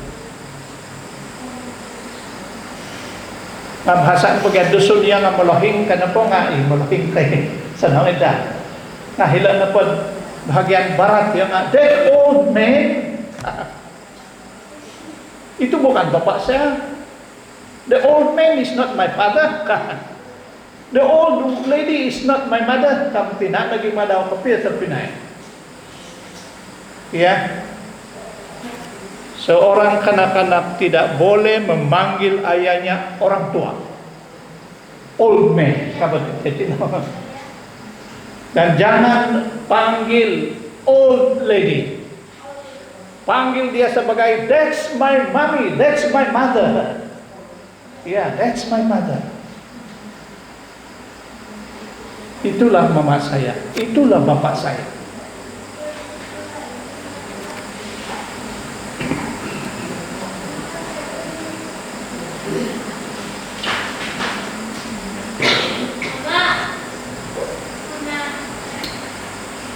Bahasa pagyan dusun niya nga malohing ka na po nga, malohing kay sa nangida. Nahilan na po bahagian barat yung nga, that old man. Itu bukan bapak saya. The old man is not my father. The old lady is not my mother. Kamu tidak lagi madaw kapil terpinay. Ya. Seorang kanak-kanak tidak boleh memanggil ayahnya orang tua. Old man. Dan jangan panggil old lady. Panggil dia sebagai that's my mommy, that's my mother. Yeah, that's my mother. Itulah mama saya, itulah bapak saya.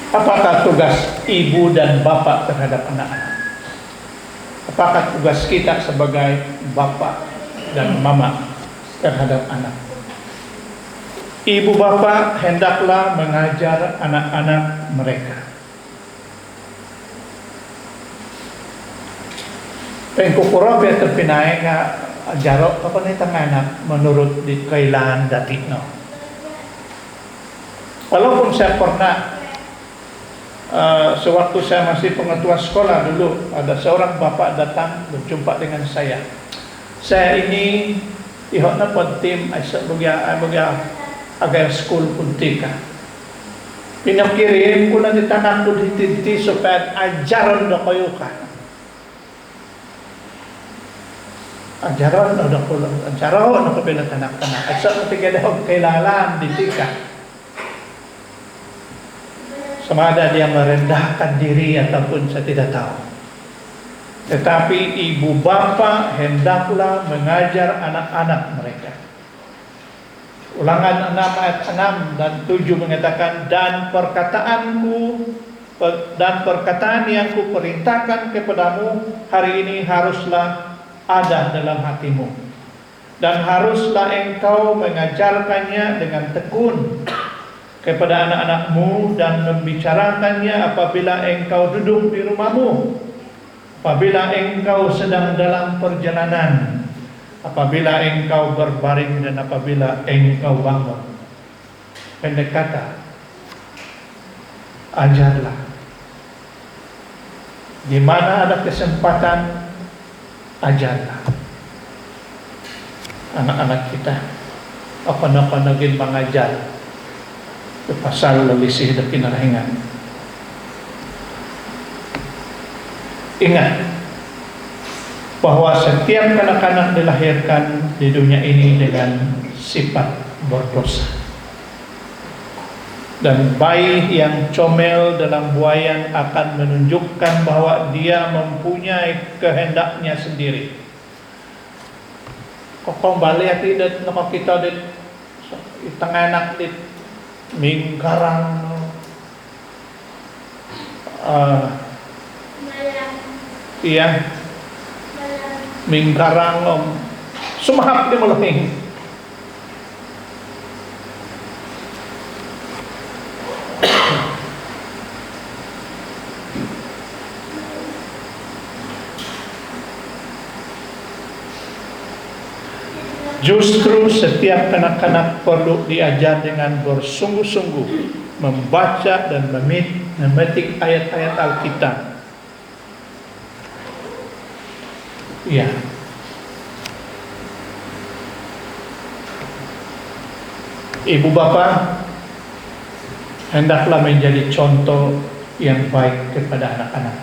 Apakah tugas ibu dan bapak terhadap anak-anak? Apakah tugas kita sebagai bapak dan mama terhadap anak? Ibu bapak hendaklah mengajar anak-anak mereka. Pengkukuro biar terpinay nga jarok apa nih anak menurut di kailan dati no. Walaupun saya pernah sewaktu saya masih pengetua sekolah dulu, ada seorang bapak datang berjumpa dengan saya. Saya ini ihok na pod tim ay sa bagya agar school puntika. Pinakirim ko na di tanak ko di supaya ajaran na kayo ka. Ajaran na ko ajaran na ko pinatanak-tanak. Ay sa katiga daw kailalan di tika. Sama ada dia merendahkan diri ataupun saya tidak tahu. Tetapi ibu bapa hendaklah mengajar anak-anak mereka. Ulangan 6 ayat 6 dan 7 mengatakan, dan perkataan yang kuperintahkan kepadamu hari ini haruslah ada dalam hatimu. Dan haruslah engkau mengajarkannya dengan tekun kepada anak-anakmu dan membicarakannya apabila engkau duduk di rumahmu, apabila engkau sedang dalam perjalanan, apabila engkau berbaring dan apabila engkau bangun. Pendek kata, ajarlah. Di mana ada kesempatan, ajarlah anak-anak kita. Apa-apa naging mengajar pasal lelisih dan pinarahingan. Ingat bahwa setiap anak-anak dilahirkan di dunia ini dengan sifat berdosa. Dan bayi yang comel dalam buayan akan menunjukkan bahwa dia mempunyai kehendaknya sendiri. Kok balik tidak nak kita di tengah anak di mingkarang iya mingkarang sumahap di malahing. Justru setiap anak-anak perlu diajar dengan bersungguh-sungguh membaca dan memetik ayat-ayat Alkitab. Ya. Ibu bapa hendaklah menjadi contoh yang baik kepada anak-anak.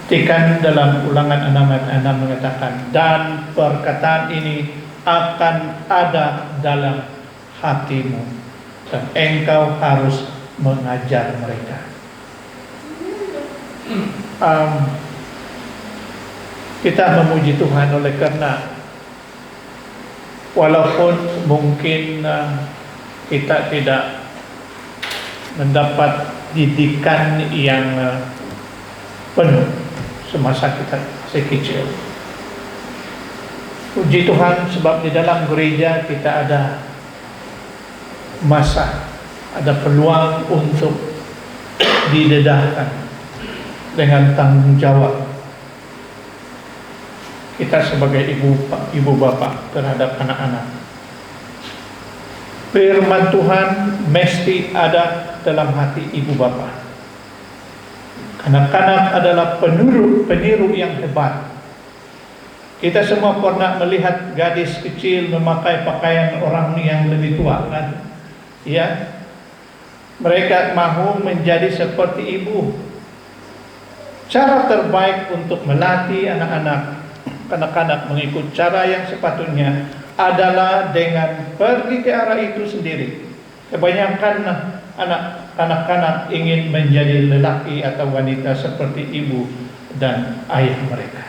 Ketika dalam Ulangan 6 mengatakan, dan perkataan ini akan ada dalam hatimu dan engkau harus mengajar mereka. Kita memuji Tuhan oleh karena walaupun mungkin kita tidak mendapat didikan yang penuh semasa kita masih kecil. Puji Tuhan sebab di dalam gereja kita ada masa, ada peluang untuk didedahkan dengan tanggung jawab kita sebagai ibu bapa terhadap anak-anak. Firman Tuhan mesti ada dalam hati ibu bapa. Anak-anak adalah peniru yang hebat. Kita semua pernah melihat gadis kecil memakai pakaian orang yang lebih tua, kan? Ya, mereka mahu menjadi seperti ibu. Cara terbaik untuk melatih anak-anak mengikut cara yang sepatutnya adalah dengan pergi ke arah itu sendiri. Kebanyakan anak-anak ingin menjadi lelaki atau wanita seperti ibu dan ayah mereka.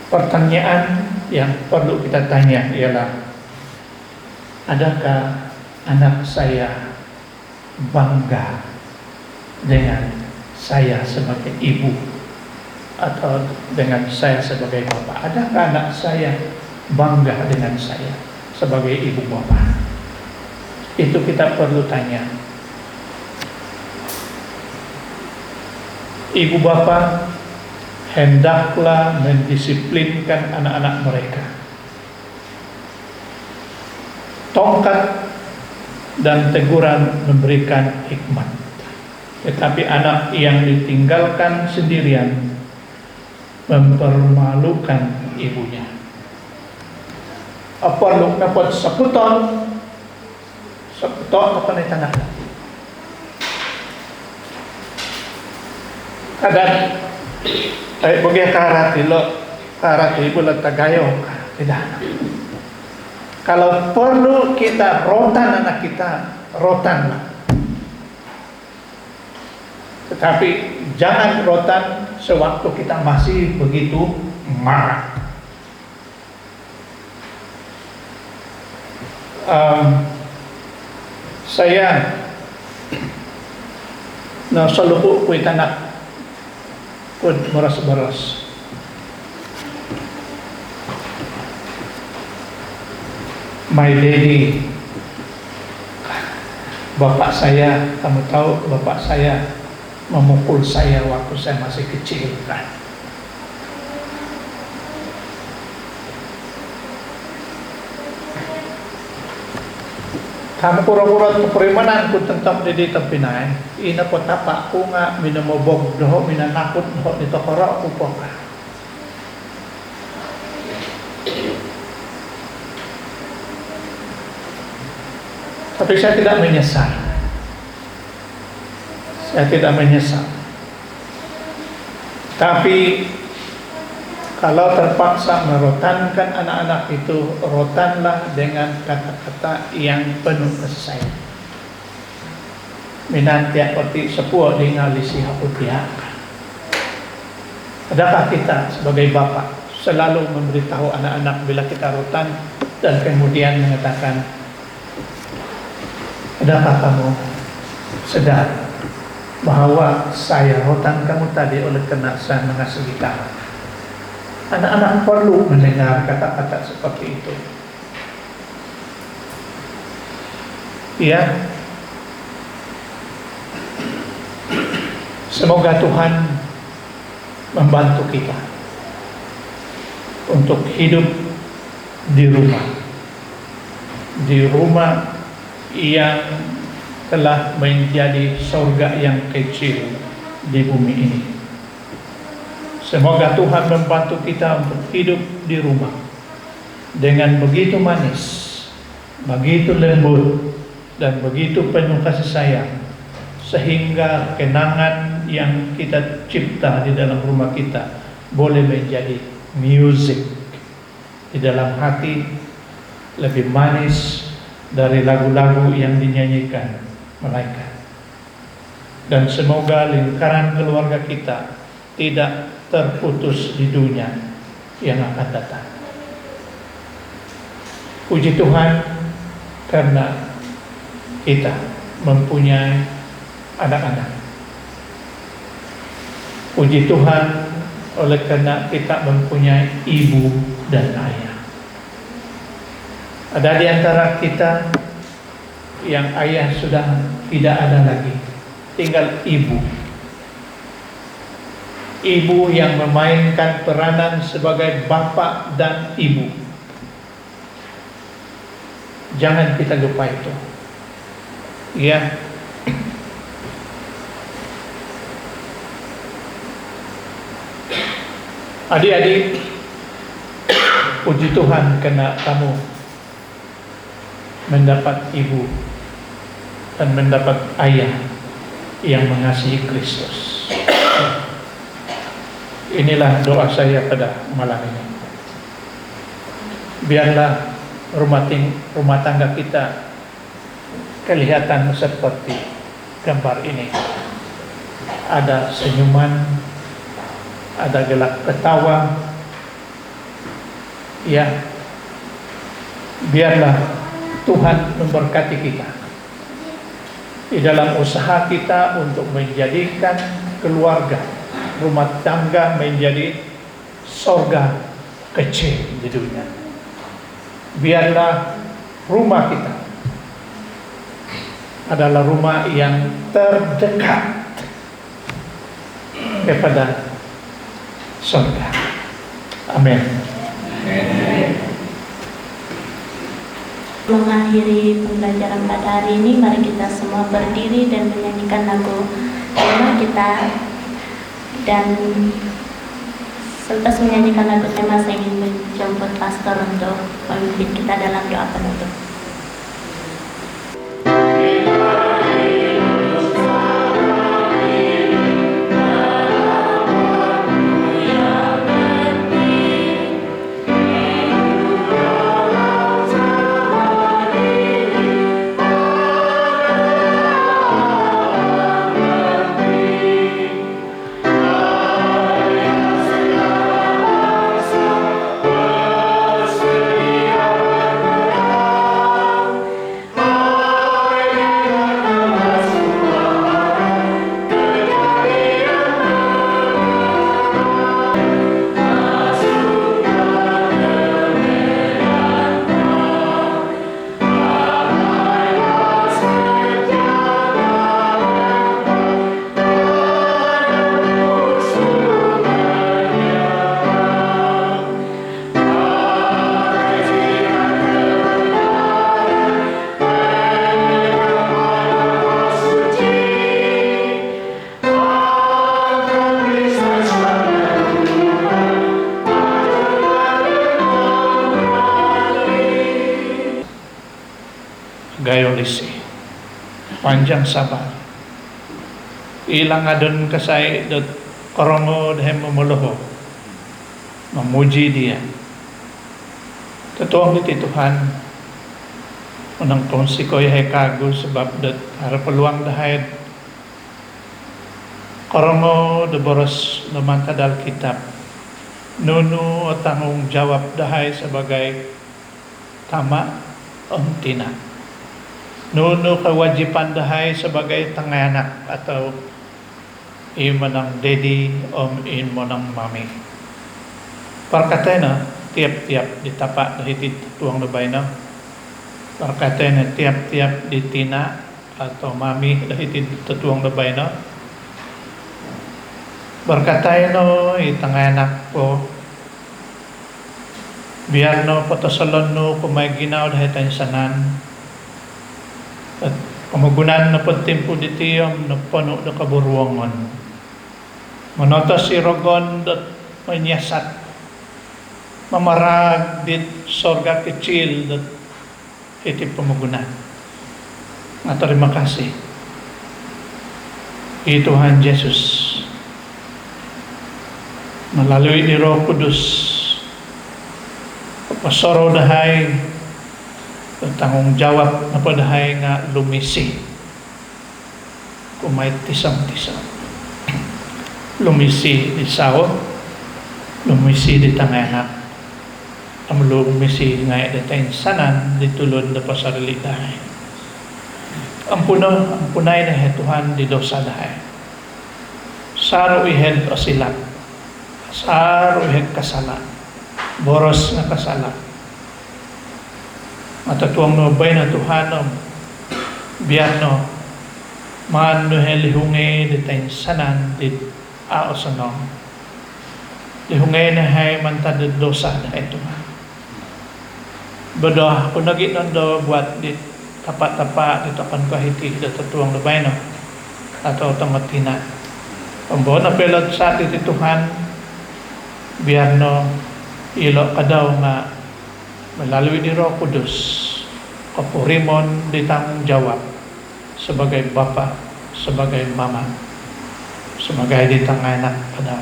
Pertanyaan yang perlu kita tanya ialah, adakah anak saya bangga dengan saya sebagai ibu atau dengan saya sebagai bapak? Adakah anak saya bangga dengan saya sebagai ibu bapak? Itu kita perlu tanya. Ibu bapak hendaklah mendisiplinkan anak-anak mereka. Tongkat dan teguran memberikan hikmat, tetapi anak yang ditinggalkan sendirian mempermalukan ibunya. Apa lu dapat seputon apa nih tanah? Kadang bagi karat ibu letak gayo tidak. Kalau perlu kita rotan anak kita, rotan. Tetapi jangan rotan sewaktu kita masih begitu marah. Saya selalu kuit anak pun meras-meras. My daddy, bapak saya, kamu tahu bapak saya memukul saya waktu saya masih kecil kan. Kamu pura-pura keperimanan ku tentang didi tempinai, ina po tapak ku nga minamobog doho minanakot doho nito koro ku po ka. Tapi saya tidak menyesal. Saya tidak menyesal. Tapi kalau terpaksa merotankan anak-anak itu, rotanlah dengan kata-kata yang penuh kasih sayang. Minantiak pati sepuh dengan lisiha utiak. Adakah kita sebagai bapak selalu memberitahu anak-anak bila kita rotan dan kemudian mengatakan, adakah kamu sadar bahwa saya rotan kamu tadi oleh karena saya mengasihi kamu? Anak-anak perlu mendengar kata-kata seperti itu. Ya, semoga Tuhan membantu kita untuk hidup di rumah yang telah menjadi surga yang kecil di bumi ini. Semoga Tuhan membantu kita untuk hidup di rumah dengan begitu manis, begitu lembut, dan begitu penuh kasih sayang, sehingga kenangan yang kita cipta di dalam rumah kita boleh menjadi music di dalam hati, lebih manis dari lagu-lagu yang dinyanyikan malaikat. Dan semoga lingkaran keluarga kita tidak terputus di dunia yang akan datang. Puji Tuhan karena kita mempunyai anak-anak. Puji Tuhan oleh karena kita mempunyai ibu dan ayah. Ada di antara kita yang ayah sudah tidak ada lagi, tinggal ibu. Ibu yang memainkan peranan sebagai bapak dan ibu. Jangan kita lupa itu. Ya. Adik-adik, puji Tuhan karena kamu mendapat ibu dan mendapat ayah yang mengasihi Kristus. Inilah doa saya pada malam ini. Biarlah rumah tangga kita kelihatan seperti gambar ini. Ada senyuman, ada gelak ketawa. Ya, biarlah Tuhan memberkati kita di dalam usaha kita untuk menjadikan keluarga, rumah tangga menjadi surga kecil di dunia. Biarlah rumah kita adalah rumah yang terdekat kepada surga. Amin. Mengakhiri pembelajaran pada hari ini, mari kita semua berdiri dan menyanyikan lagu tema kita. Dan selepas menyanyikan lagu tema, saya ingin menjemput pastor untuk memimpin kita dalam doa penutup. gayolisi, panjang sabar. Ilang adon kasay dot koromo dahem memuluho, memuji Dia. Totoo niti Tuhan, unang konsikoy hay kago sebab dot harap peluang dahil koromo de boros lemantadal kitab, nunu o tanggung jawab dahil sebagai tama tina. Nunu kewajiban dahai sebagai tenganak atau imanang dedi om imanang mami. Perkataannya tiap-tiap ditapak dari tuang lebay na. Perkataannya tiap-tiap ditina atau mami dari tuang lebay na. Berkataannya tenganak po biar no patasalon no kumaginaw dahil tayo sanan at kamagunan na pagtimpo ditiyam na puno na kaburwangan manotas si Rogon at manyasat mamarag dit sorga kecil at iti pamagunan. Nga terima kasih Tuhan Yesus melalui ni Roh Kudus pasoro dahay tanggung jawab na padahay nga lumisi kumay tisang-tisang lumisi di sao, lumisi di tanganak, ang lumisi nga dating sanan di tulod na pasarili dahay. Ang punay na hetuhan di dosa dahay. Saro ihed o silat, saro ihed kasalan, boros na kasalan. Matatuang nubay na Tuhanom biar no man no helihunge di tayo sanan di aosanong lihunge na hay mantad dosa na ito man bodoh kung naginon do buat di tapat-tapat dito kan kahiti di tatuang nubay no atau tamatina pambawa na pelot sa atin di Tuhan biar no ilo ka daw nga melalui di Roh Kudus kapurimon ditanggung jawab sebagai bapa, sebagai mama, sebagai ditang anak pada.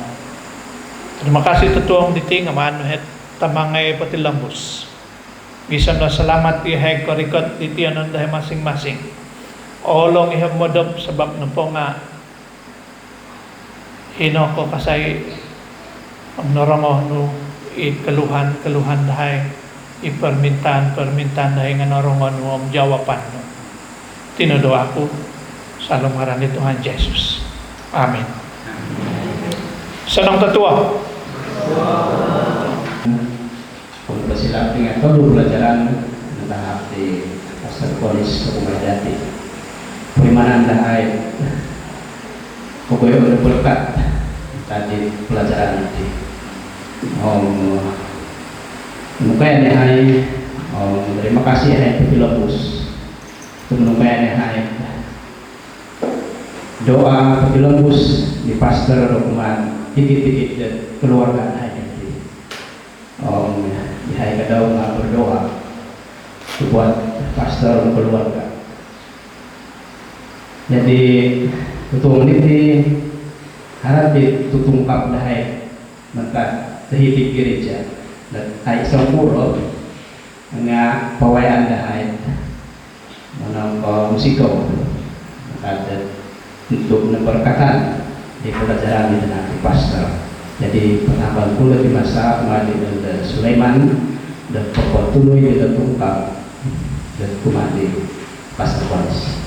Terima kasih tetuang diting aman het tamangay patilambus. Bisan na salamat ihay korikot ditianon dahi masing-masing. Olong ihab modop sebab napo nga hino ko kasay ang norongo no ikeluhan dahi permintaan dahil nga narongon mo ang jawaban mo. Tinudoa ko sa ngaran ni Tuhan Yesus. Amen. Sanang tatua. Kung sila tinggal perlu pelajaran ng tahap di Pastor Polis sa Kumaydati. Perimanan dahil kukuyo udah berkat tadi pelajaran nanti. Menukaya ni hai terima kasih hai Pilopus menukaya ni hai doa Pilopus di pastor dokumen titik-titik dan keluarga hai di hai kadau berdoa buat pastor keluarga. Jadi tutung ini harap ditutungkap dahai mentah terhidup gereja dan ay isang puro nga pawayan dahay manang musiko at untuk naberkatan di pelajaran di nanti pastor. Jadi penambal pula di masa kemarin dan Sulaiman dan pokok tuloy di tungkap dan kumadi pastor Polis.